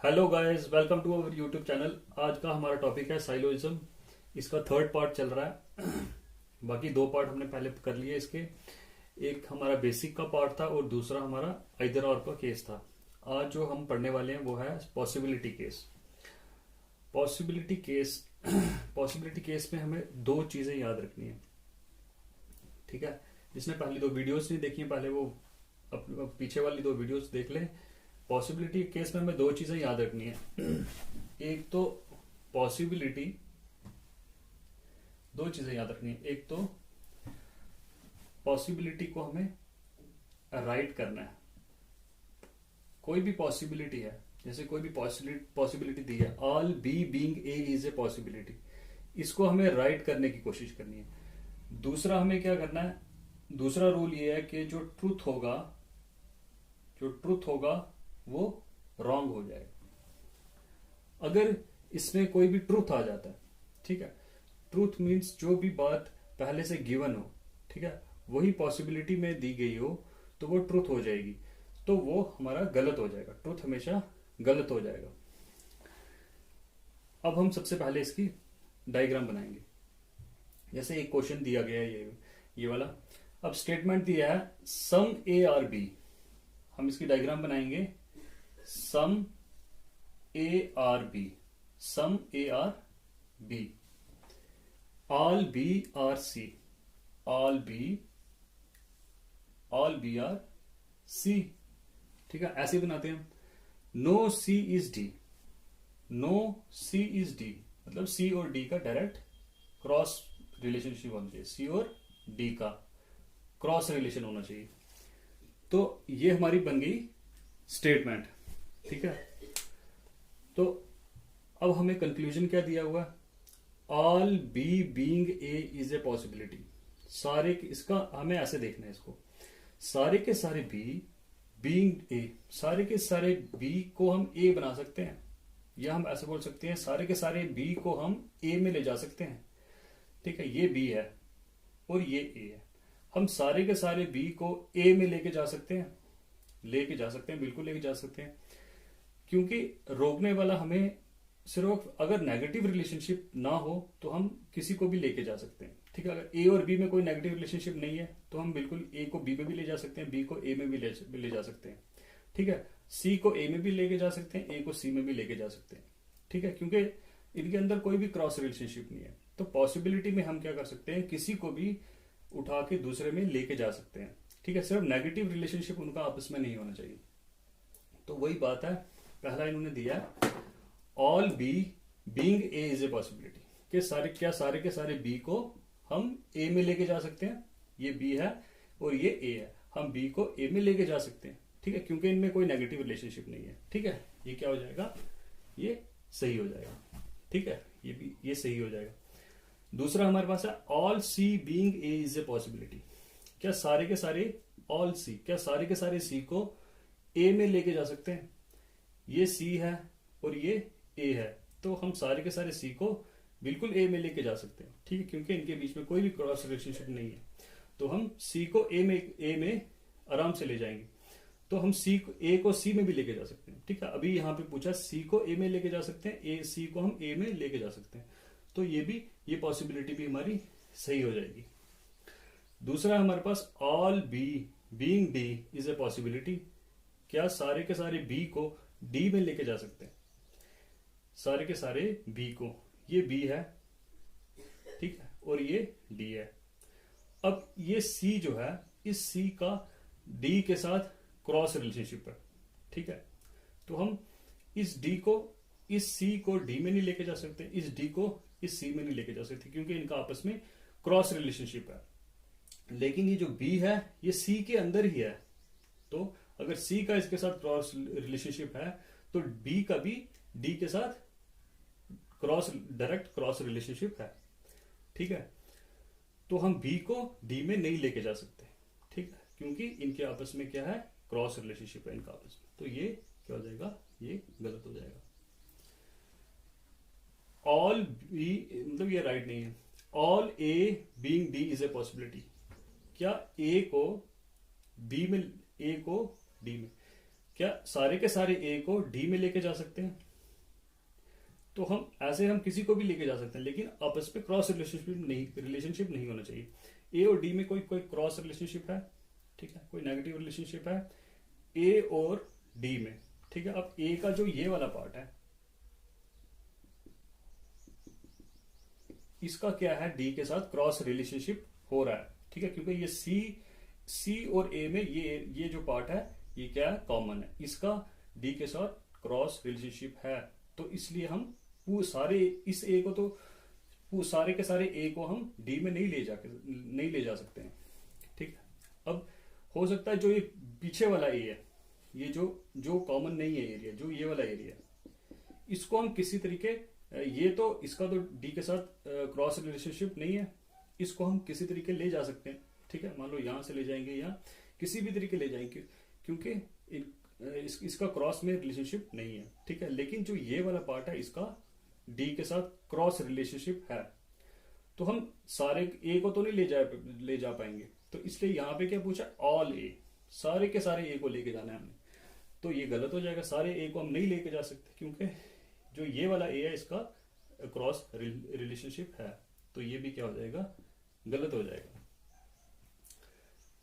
Hello guys, welcome to our YouTube channel. आज का हमारा टॉपिक है साइलोइज्म। इसका थर्ड पार्ट चल रहा है। बाकी दो पार्ट हमने पहले कर लिए इसके। एक हमारा बेसिक का पार्ट था और दूसरा हमारा आइदर और का केस था। आज जो हम पढ़ने वाले हैं वो है possibility case. Possibility case possibility case में हमें दो चीजें याद रखनी है, ठीक है। जिसने पहले दो वीडियोस नहीं देखी है, पहले वो पीछे वाली दो वीडियोस देख ले। पॉसिबिलिटी केस में हमें दो चीजें याद रखनी है। एक तो पॉसिबिलिटी, दो चीजें याद रखनी है। एक तो पॉसिबिलिटी को हमें राइट करना है। कोई भी पॉसिबिलिटी है, जैसे कोई भी पॉसिबिलिटी दी है, all B being A is a possibility, इसको हमें राइट करने की कोशिश करनी है। दूसरा हमें क्या करना है, दूसरा रूल ये है कि जो ट्रूथ होगा वो रॉन्ग हो जाएगा। अगर इसमें कोई भी ट्रूथ आ जाता है, ठीक है, ट्रूथ मीन्स जो भी बात पहले से गिवन हो, ठीक है, वही पॉसिबिलिटी में दी गई हो, तो वो ट्रूथ हो जाएगी। तो वो हमारा गलत हो जाएगा, ट्रूथ हमेशा गलत हो जाएगा। अब हम सबसे पहले इसकी डायग्राम बनाएंगे। जैसे एक क्वेश्चन दिया गया है, ये वाला। अब स्टेटमेंट दिया है सम ए आर बी। हम इसकी डायग्राम बनाएंगे। Some A are B, some A are B, all B are C, all B are C, ठीक है। ऐसे बनाते हैं हम। No C is D, no C is D, मतलब सी और डी का डायरेक्ट क्रॉस रिलेशनशिप होना चाहिए। सी और डी का क्रॉस रिलेशन होना चाहिए। तो ये हमारी बन गई स्टेटमेंट, ठीक है। तो अब हमें कंक्लूजन क्या दिया हुआ है, all B being A is a possibility. सारे इसका हमें ऐसे देखना है इसको, सारे के सारे बी बीइंग ए, सारे के सारे बी को हम ए बना सकते हैं, या हम ऐसे बोल सकते हैं सारे के सारे बी को हम ए में ले जा सकते हैं, ठीक है। ये बी है और ये ए है। हम सारे के सारे बी को ए में लेके जा सकते हैं, बिल्कुल लेके जा सकते हैं। क्योंकि रोकने वाला हमें सिर्फ अगर नेगेटिव रिलेशनशिप ना हो तो हम किसी को भी लेके जा सकते हैं, ठीक है। अगर ए और बी में कोई नेगेटिव रिलेशनशिप नहीं है तो हम बिल्कुल ए को बी में भी ले जा सकते हैं, बी को ए में भी ले जा सकते हैं, ठीक है। सी को ए में भी लेके जा सकते हैं, ए को सी में भी लेके जा सकते हैं, ठीक है। क्योंकि इनके अंदर कोई भी क्रॉस रिलेशनशिप नहीं है। तो पॉसिबिलिटी में हम क्या कर सकते हैं, किसी को भी उठा के दूसरे में लेके जा सकते हैं, ठीक है। सिर्फ नेगेटिव रिलेशनशिप उनका आपस में नहीं होना चाहिए। तो वही बात है, पहला इन्होंने दिया all B being A is a possibility, कि सारे के सारे बी को हम ए में लेके जा सकते हैं। ये बी है और ये ए है, हम बी को ए में लेके जा सकते हैं, ठीक है, क्योंकि इनमें कोई नेगेटिव रिलेशनशिप नहीं है, ठीक है। ये क्या हो जाएगा, ये सही हो जाएगा, ठीक है। ये सही हो जाएगा। दूसरा हमारे पास है all C being A is a possibility. क्या सारे के सारे ऑल सी, क्या सारे के सारे सी को ए में लेके जा सकते हैं। ये सी है और ये ए है, तो हम सारे के सारे सी को बिल्कुल ए में लेके जा सकते हैं, ठीक है, क्योंकि इनके बीच में कोई भी क्रॉस रिलेशनशिप नहीं है। तो हम सी को ए में आराम से ले जाएंगे। तो हम ए को सी में भी लेके जा सकते हैं, ठीक है। अभी यहाँ पे पूछा सी को ए में लेके जा सकते हैं, सी को हम ए में लेके जा सकते हैं। तो ये पॉसिबिलिटी भी हमारी सही हो जाएगी। दूसरा हमारे पास all B being D is a possibility. क्या सारे के सारे बी को डी में लेके जा सकते हैं, सारे के सारे बी को। ये बी है, ठीक है, और ये डी है। अब ये सी जो है, इस सी का डी के साथ क्रॉस रिलेशनशिप है, ठीक है। तो हम इस सी को डी में नहीं लेके जा सकते, इस डी को इस सी में नहीं लेके जा सकते, क्योंकि इनका आपस में क्रॉस रिलेशनशिप है। लेकिन ये जो बी है ये सी के अंदर ही है। तो अगर सी का इसके साथ क्रॉस रिलेशनशिप है तो बी का भी डी के साथ डायरेक्ट क्रॉस रिलेशनशिप है, ठीक है। तो हम बी को डी में नहीं लेके जा सकते, ठीक है, क्योंकि इनके आपस में क्या है, क्रॉस रिलेशनशिप है इनका आपस में। तो ये क्या हो जाएगा, ये गलत हो जाएगा। ऑल बी, मतलब ये राइट नहीं है। All a being D is a possibility. क्या ए को डी में, क्या सारे के सारे ए को डी में लेके जा सकते हैं? तो हम ऐसे हम किसी को भी लेके जा सकते हैं, लेकिन आपस में क्रॉस रिलेशनशिप नहीं होना चाहिए। ए और डी में कोई कोई क्रॉस रिलेशनशिप है, ठीक है, कोई नेगेटिव रिलेशनशिप है ए और डी में, ठीक है। अब ए का जो ये वाला पार्ट है, इसका क्या है, डी के साथ क्रॉस रिलेशनशिप हो रहा है, ठीक है, क्योंकि ये सी और ए में ये जो पार्ट है ये क्या है, कॉमन है, इसका डी के साथ क्रॉस रिलेशनशिप है। तो इसलिए हम सारे इस ए को तो सारे के सारे ए को हम डी में नहीं ले जा सकते हैं, ठीक है। अब हो सकता है जो ये पीछे वाला ए है, ये जो कॉमन नहीं है एरिया, जो ये वाला एरिया है, इसको हम किसी तरीके, ये तो इसका तो डी के साथ क्रॉस रिलेशनशिप नहीं है, इसको हम किसी तरीके ले जा सकते हैं, ठीक है। मान लो यहां से ले जाएंगे या किसी भी तरीके ले जाएंगे, क्योंकि इसका क्रॉस में रिलेशनशिप नहीं है, ठीक है। लेकिन जो ये वाला पार्ट है इसका डी के साथ क्रॉस रिलेशनशिप है, तो हम सारे ए को तो नहीं ले जा पाएंगे। तो इसलिए यहां पे क्या पूछा, ऑल ए, सारे के सारे ए को लेके जाना है हमने, तो ये गलत हो जाएगा। सारे ए को हम नहीं लेके जा सकते, क्योंकि जो ये वाला ए है इसका क्रॉस रिलेशनशिप है, तो ये भी क्या हो जाएगा, गलत हो जाएगा।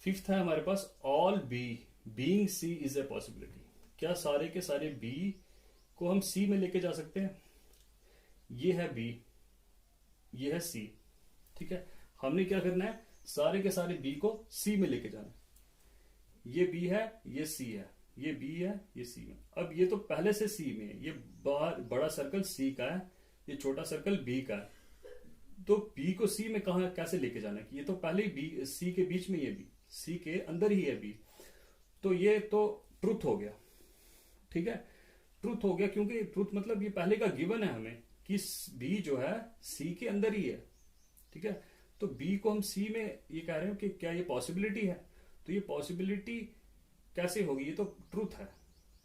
फिफ्थ है हमारे पास, all B being C is a possibility. क्या सारे के सारे बी को हम सी में लेके जा सकते हैं? ये है बी, ये है सी, ठीक है। हमने क्या करना है, सारे के सारे बी को सी में लेके जाना है। ये बी है, ये सी है, ये बी है, ये सी में। अब ये तो पहले से सी में है, ये बड़ा सर्कल सी का है, ये छोटा सर्कल बी का है, तो बी को सी में कहा कैसे लेके जाना है? ये तो पहले ही बी सी के बीच में, ये बी सी के अंदर ही है बी, तो ये तो ट्रुथ हो गया, ठीक है, ट्रुथ हो गया, क्योंकि ट्रुथ मतलब ये पहले का गिवन है हमें कि बी जो है सी के अंदर ही है, ठीक है। तो बी को हम सी में ये कह रहे हैं कि क्या ये पॉसिबिलिटी है, तो ये पॉसिबिलिटी कैसे होगी, ये तो ट्रुथ है,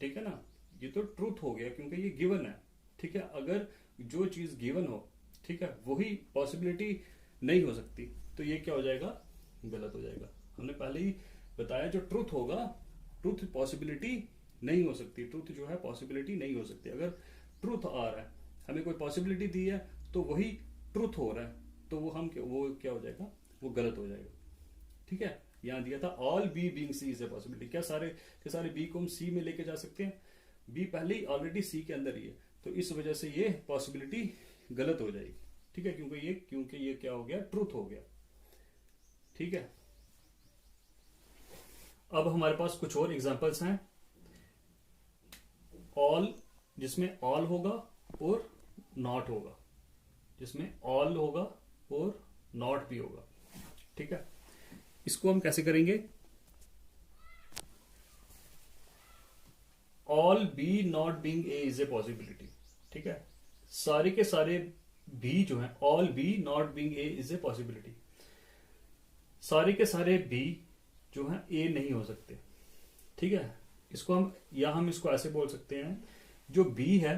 ठीक है ना, ये तो ट्रुथ हो गया क्योंकि ये गिवन है, ठीक है। अगर जो चीज गिवन हो, ठीक है, वही पॉसिबिलिटी नहीं हो सकती, तो ये क्या हो जाएगा, गलत हो जाएगा। हमने पहले ही बताया जो ट्रुथ होगा, ट्रुथ पॉसिबिलिटी नहीं हो सकती, ट्रुथ जो है पॉसिबिलिटी नहीं हो सकती। अगर ट्रुथ आ रहा है, हमें कोई पॉसिबिलिटी दी है, तो वही ट्रुथ हो रहा है, तो वो क्या हो जाएगा, वो गलत हो जाएगा, ठीक है। यहां दिया था all B being C is a possibility. क्या सारे के सारे बी को हम सी में लेके जा सकते हैं? बी पहले ही ऑलरेडी सी के अंदर ही है, तो इस वजह से ये पॉसिबिलिटी गलत हो जाएगी, ठीक है, क्योंकि ये क्या हो गया, ट्रुथ हो गया, ठीक है। अब हमारे पास कुछ और एग्जांपल्स हैं, ऑल, जिसमें ऑल होगा और नॉट होगा, जिसमें ऑल होगा और नॉट भी होगा, ठीक है। इसको हम कैसे करेंगे, all B not being A is a possibility, ठीक है। सारे के सारे बी जो है, all B not being A is a possibility, सारे के सारे बी जो है ए नहीं हो सकते, ठीक है। इसको हम इसको ऐसे बोल सकते हैं, जो बी है,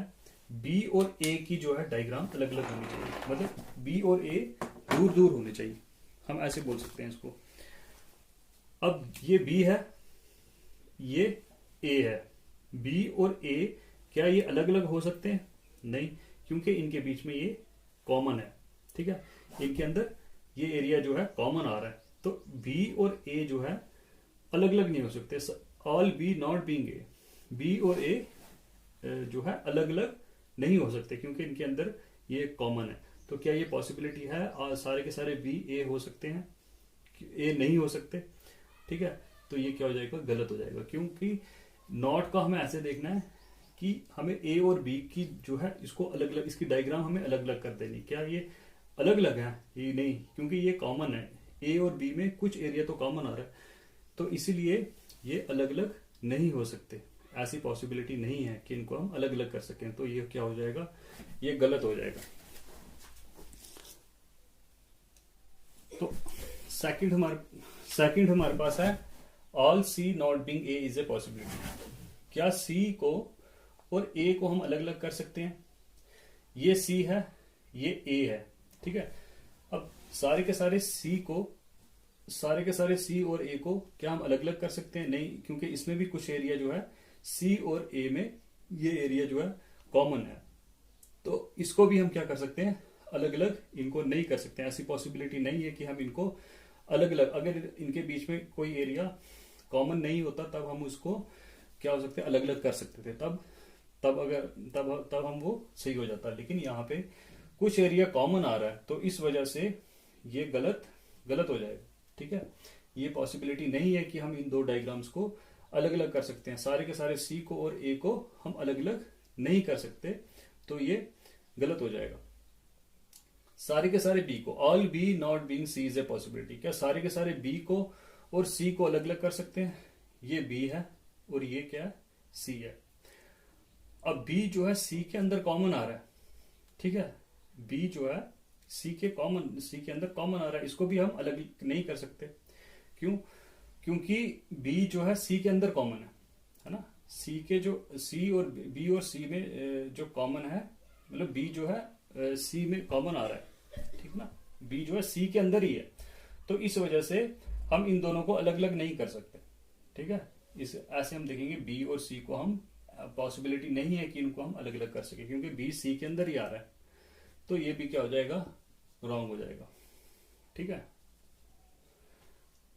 बी और ए की जो है डायग्राम अलग अलग होनी चाहिए, मतलब बी और ए दूर दूर होने चाहिए, हम ऐसे बोल सकते हैं इसको। अब ये बी है, ये ए है, बी और ए क्या ये अलग अलग हो सकते हैं? नहीं, क्योंकि इनके बीच में ये कॉमन है, ठीक है, इनके अंदर ये एरिया जो है कॉमन आ रहा है, तो बी और ए जो है अलग अलग नहीं हो सकते। All B not being A, B और ए जो है अलग अलग नहीं हो सकते, क्योंकि इनके अंदर ये कॉमन है। तो क्या ये पॉसिबिलिटी है, और सारे के सारे बी ए हो सकते हैं, ए नहीं हो सकते, ठीक है। तो ये क्या हो जाएगा, गलत हो जाएगा, क्योंकि नॉट का हमें ऐसे देखना है कि हमें ए और बी की जो है इसको अलग अलग, इसकी डायग्राम हमें अलग अलग कर देनी। क्या ये अलग अलग है? ये नहीं, क्योंकि ये कॉमन है, ए और बी में कुछ एरिया तो कॉमन आ रहा है, तो इसीलिए ये अलग अलग नहीं हो सकते, ऐसी पॉसिबिलिटी नहीं है कि इनको हम अलग अलग कर सकें, तो ये क्या हो जाएगा, ये गलत हो जाएगा। तो सेकंड हमारे पास है, all C not being A is a possibility. क्या सी को और ए को हम अलग अलग कर सकते हैं? ये सी है, ये ए है, ठीक है। अब सारे के सारे सी और ए को क्या हम अलग अलग कर सकते हैं? नहीं, क्योंकि इसमें भी कुछ एरिया जो है सी और ए में ये एरिया जो है कॉमन है, तो इसको भी हम क्या कर सकते हैं, अलग अलग इनको नहीं कर सकते। ऐसी पॉसिबिलिटी नहीं है कि हम इनको अलग अलग, अगर इनके बीच में कोई एरिया कॉमन नहीं होता तब हम उसको क्या हो सकते, अलग अलग कर सकते थे, तब हम वो सही हो जाता। लेकिन यहाँ पे कुछ एरिया कॉमन आ रहा है, तो इस वजह से ये गलत हो जाएगा। ठीक है, ये पॉसिबिलिटी नहीं है कि हम इन दो डायग्राम्स को अलग अलग कर सकते हैं। सारे के सारे सी को और ए को हम अलग अलग नहीं कर सकते, तो ये गलत हो जाएगा। सारे के सारे बी को, all B not being C is a possibility. क्या सारे के सारे बी को और सी को अलग अलग कर सकते हैं? ये बी है और ये क्या है, सी है। अब बी जो है सी के अंदर कॉमन आ रहा है, ठीक है, बी जो है सी के अंदर कॉमन आ रहा है, इसको भी हम अलग नहीं कर सकते। क्यों? क्योंकि बी जो है सी के अंदर कॉमन है ना। सी के जो सी और बी और सी में जो कॉमन है, मतलब बी जो है सी में कॉमन आ रहा है, ठीक ना, बी जो है सी के अंदर ही है, तो इस वजह से हम इन दोनों को अलग अलग नहीं कर सकते। ठीक है, इस ऐसे हम देखेंगे बी और सी को हम पॉसिबिलिटी नहीं है कि इनको हम अलग अलग कर सके, क्योंकि बी सी के अंदर ही आ रहा है, तो ये भी क्या हो जाएगा, रॉन्ग हो जाएगा। ठीक है,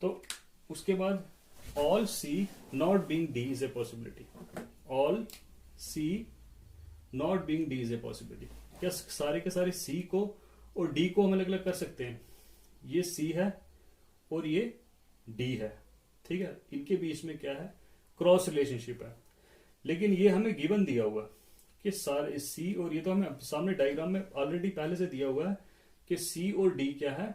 तो उसके बाद all C not being D is a possibility. All C not being D is a possibility. क्या सारे के सारे सी को और डी को हम अलग अलग कर सकते हैं? ये सी है और ये डी है, ठीक है, इनके बीच में क्या है, क्रॉस रिलेशनशिप है। लेकिन ये हमें गिवन दिया हुआ कि सारे सी और, ये तो हमें सामने डायग्राम में ऑलरेडी पहले से दिया हुआ है कि सी और डी क्या है,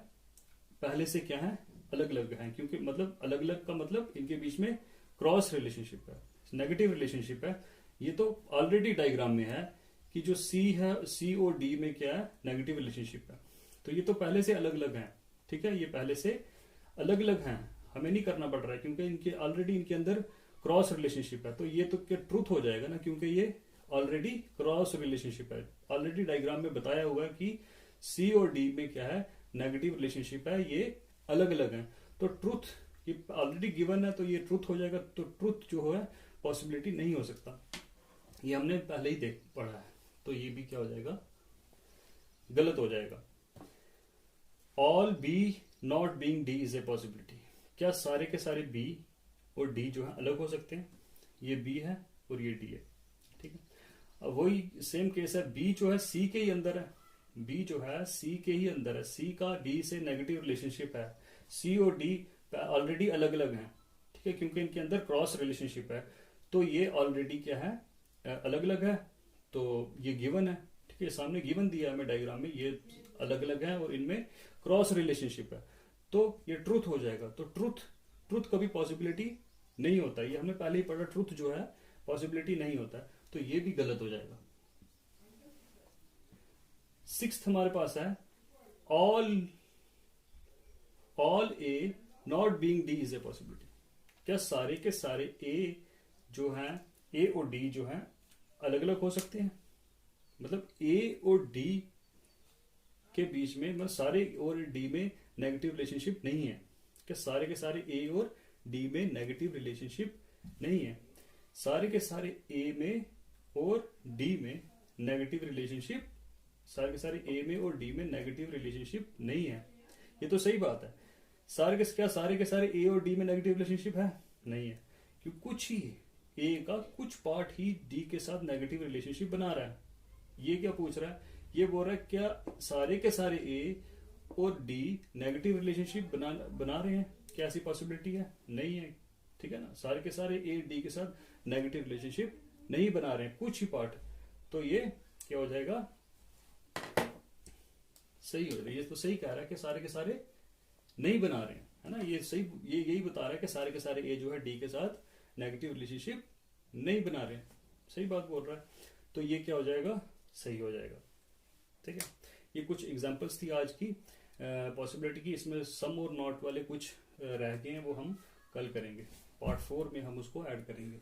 पहले से क्या है, अलग अलग है। क्योंकि मतलब अलग अलग का मतलब इनके बीच में क्रॉस रिलेशनशिप है, नेगेटिव रिलेशनशिप है। ये तो ऑलरेडी डायग्राम में है कि जो सी है, सी और डी में क्या है, नेगेटिव रिलेशनशिप है। तो ये तो पहले से अलग अलग है, ठीक है, ये पहले से अलग अलग हैं, हमें नहीं करना पड़ रहा है, क्योंकि इनके ऑलरेडी इनके अंदर क्रॉस रिलेशनशिप है। तो ये तो क्या ट्रूथ हो जाएगा ना, क्योंकि ये ऑलरेडी क्रॉस रिलेशनशिप है। ऑलरेडी डायग्राम में बताया हुआ है कि सी और डी में क्या है, नेगेटिव रिलेशनशिप है, ये अलग अलग हैं। तो ट्रूथ ये ऑलरेडी गिवन है, तो ये ट्रूथ हो जाएगा। तो ट्रूथ जो है पॉसिबिलिटी नहीं हो सकता, ये हमने पहले ही पढ़ा है, तो ये भी क्या हो जाएगा, गलत हो जाएगा। All B not being D is a possibility. क्या सारे के सारे बी और डी जो है अलग हो सकते हैं? ये बी है और ये डी है, ठीक है। अब वही सेम केस है, बी जो है सी के ही अंदर है, बी जो है सी के ही अंदर है, सी का डी से नेगेटिव रिलेशनशिप है, सी और डी ऑलरेडी अलग अलग हैं, ठीक है, क्योंकि इनके अंदर क्रॉस रिलेशनशिप है। तो ये ऑलरेडी क्या है, अलग अलग है, तो ये गिवन है, ठीक है, सामने गिवन दिया है हमें डायग्राम में, ये अलग अलग है और इनमें क्रॉस रिलेशनशिप है, तो ये ट्रूथ हो जाएगा। तो ट्रूथ कभी पॉसिबिलिटी नहीं होता, ये हमने पहले ही पढ़ा, ट्रूथ जो है पॉसिबिलिटी नहीं होता, तो ये भी गलत हो जाएगा। सिक्स्थ हमारे पास है all A not being D is a possibility. क्या सारे के सारे ए जो है, ए और डी जो है अलग अलग हो सकते हैं? मतलब ए और डी के बीच में, मतलब सारे और डी में नेगेटिव रिलेशनशिप नहीं है। क्या सारे के सारे ए और डी में नेगेटिव रिलेशनशिप नहीं है? सारे के सारे ए में और डी में नेगेटिव रिलेशनशिप, सारे के सारे ए में और डी में नेगेटिव रिलेशनशिप नहीं है, ये तो सही बात है। क्या सारे के सारे ए और डी में नेगेटिव रिलेशनशिप है? नहीं है, क्योंकि कुछ ही ए का कुछ पार्ट ही डी के साथ नेगेटिव रिलेशनशिप बना रहा है। ये क्या पूछ रहा है, ये बोल रहा है क्या सारे के सारे ए और डी नेगेटिव रिलेशनशिप बना रहे हैं? क्या ऐसी पॉसिबिलिटी है? नहीं है, ठीक है ना, सारे के सारे ए डी के साथ नेगेटिव रिलेशनशिप नहीं बना रहे हैं, कुछ ही पार्ट, तो ये क्या हो जाएगा, सही हो जाएगा। ये तो सही कह रहा है कि सारे के सारे नहीं बना रहे हैं, है ना, ये सही, ये यही बता रहा है कि सारे के सारे ए जो है डी के साथ नेगेटिव रिलेशनशिप नहीं बना रहे हैं, सही बात बोल रहा है, तो ये क्या हो जाएगा, सही हो जाएगा। ठीक है, ये कुछ एग्जांपल्स थी आज की पॉसिबिलिटी की, इसमें सम और नॉट वाले कुछ रह गए हैं, वो हम कल करेंगे, पार्ट 4 में हम उसको ऐड करेंगे।